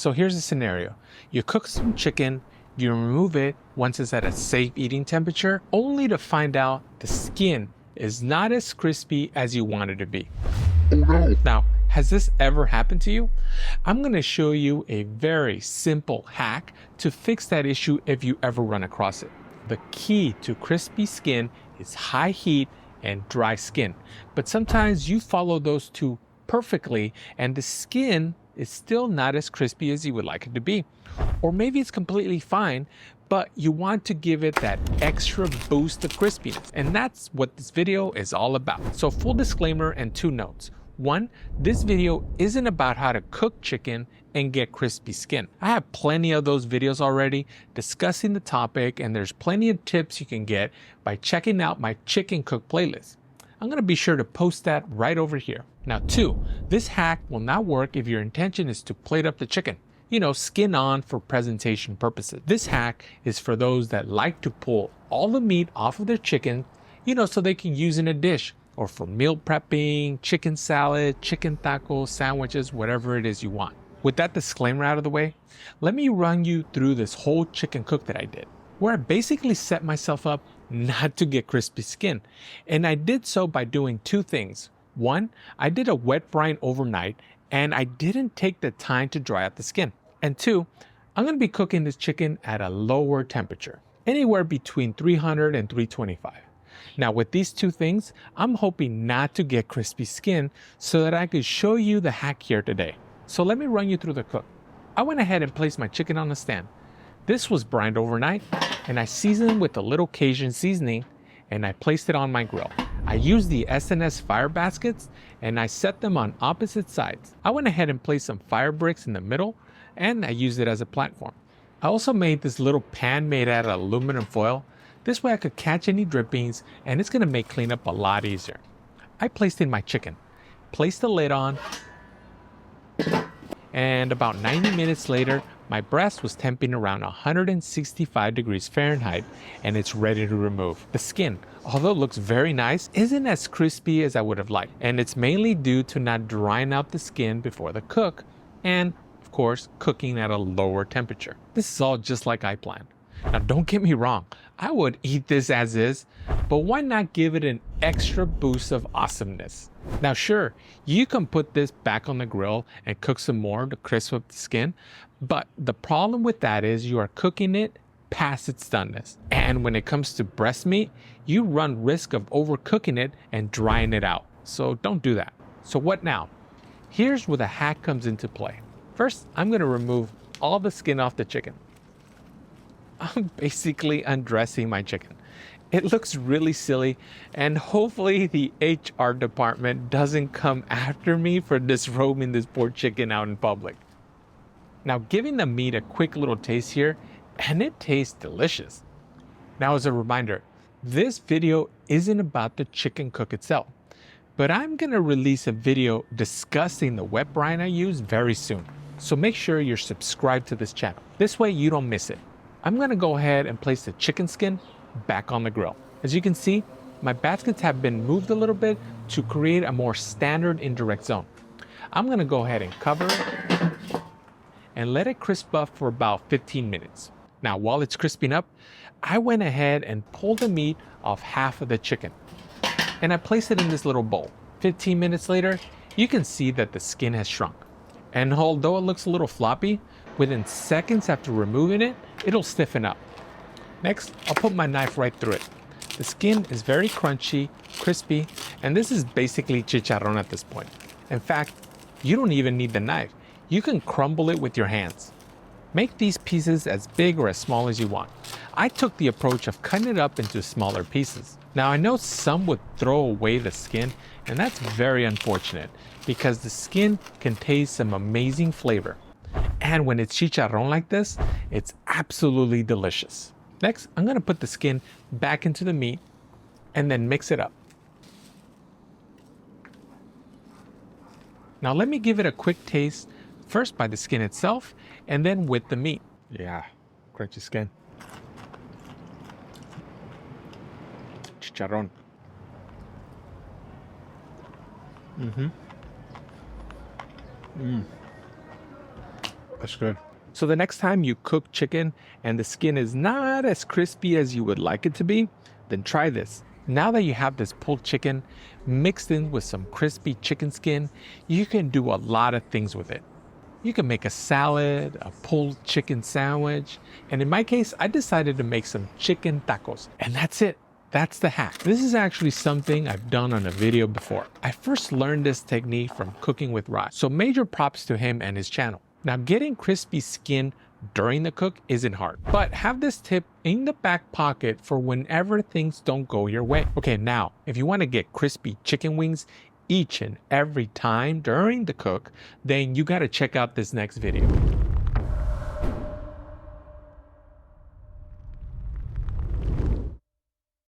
So here's the scenario. You cook some chicken, you remove it once it's at a safe eating temperature, only to find out the skin is not as crispy as you want it to be. Now, has this ever happened to you? I'm going to show you a very simple hack to fix that issue if you ever run across it. The key to crispy skin is high heat and dry skin, but sometimes you follow those two perfectly and the skin is still not as crispy as you would like it to be. Or maybe it's completely fine, but you want to give it that extra boost of crispiness. And that's what this video is all about. So full disclaimer and 2 notes. 1, this video isn't about how to cook chicken and get crispy skin. I have plenty of those videos already discussing the topic, and there's plenty of tips you can get by checking out my chicken cook playlist. I'm going to be sure to post that right over here. Now 2, this hack will not work if your intention is to plate up the chicken. You know, skin on for presentation purposes. This hack is for those that like to pull all the meat off of their chicken, you know, so they can use in a dish, or for meal prepping, chicken salad, chicken tacos, sandwiches, whatever it is you want. With that disclaimer out of the way, let me run you through this whole chicken cook that I did, where I basically set myself up not to get crispy skin. And I did so by doing 2 things. 1, I did a wet brine overnight and I didn't take the time to dry out the skin. And 2, I'm going to be cooking this chicken at a lower temperature, anywhere between 300 and 325. Now with these 2 things, I'm hoping not to get crispy skin so that I could show you the hack here today. So let me run you through the cook. I went ahead and placed my chicken on the stand. This was brined overnight and I seasoned with a little Cajun seasoning and I placed it on my grill. I used the SNS fire baskets and I set them on opposite sides. I went ahead and placed some fire bricks in the middle and I used it as a platform. I also made this little pan made out of aluminum foil. This way I could catch any drippings and it's gonna make cleanup a lot easier. I placed in my chicken, placed the lid on, and about 90 minutes later, my breast was temping around 165 degrees Fahrenheit and it's ready to remove. The skin, although it looks very nice, isn't as crispy as I would have liked. And it's mainly due to not drying out the skin before the cook and, of course, cooking at a lower temperature. This is all just like I planned. Now don't get me wrong, I would eat this as is, but why not give it an extra boost of awesomeness? Now sure, you can put this back on the grill and cook some more to crisp up the skin, but the problem with that is you are cooking it past its doneness. And when it comes to breast meat, you run risk of overcooking it and drying it out. So don't do that. So what now? Here's where the hack comes into play. First, I'm going to remove all the skin off the chicken. I'm basically undressing my chicken. It looks really silly, and hopefully the HR department doesn't come after me for disrobing this poor chicken out in public. Now giving the meat a quick little taste here, and it tastes delicious. Now as a reminder, this video isn't about the chicken cook itself, but I'm gonna release a video discussing the wet brine I use very soon. So make sure you're subscribed to this channel. This way you don't miss it. I'm gonna go ahead and place the chicken skin back on the grill. As you can see, my baskets have been moved a little bit to create a more standard indirect zone. I'm gonna go ahead and cover it and let it crisp up for about 15 minutes. Now, while it's crisping up, I went ahead and pulled the meat off half of the chicken and I placed it in this little bowl. 15 minutes later, you can see that the skin has shrunk. And although it looks a little floppy, within seconds after removing it, it'll stiffen up. Next, I'll put my knife right through it. The skin is very crunchy, crispy, and this is basically chicharrón at this point. In fact, you don't even need the knife. You can crumble it with your hands. Make these pieces as big or as small as you want. I took the approach of cutting it up into smaller pieces. Now I know some would throw away the skin, and that's very unfortunate because the skin contains some amazing flavor. And when it's chicharrón like this, it's absolutely delicious. Next, I'm gonna put the skin back into the meat and then mix it up. Now let me give it a quick taste, first by the skin itself and then with the meat. Yeah, crunchy skin. Chicharrón. That's good. So the next time you cook chicken and the skin is not as crispy as you would like it to be, then try this. Now that you have this pulled chicken mixed in with some crispy chicken skin, you can do a lot of things with it. You can make a salad, a pulled chicken sandwich, and in my case, I decided to make some chicken tacos. And that's it. That's the hack. This is actually something I've done on a video before. I first learned this technique from Cooking with Raj, so major props to him and his channel. Now, getting crispy skin during the cook isn't hard, but have this tip in the back pocket for whenever things don't go your way. Okay, now, if you want to get crispy chicken wings each and every time during the cook, then you got to check out this next video.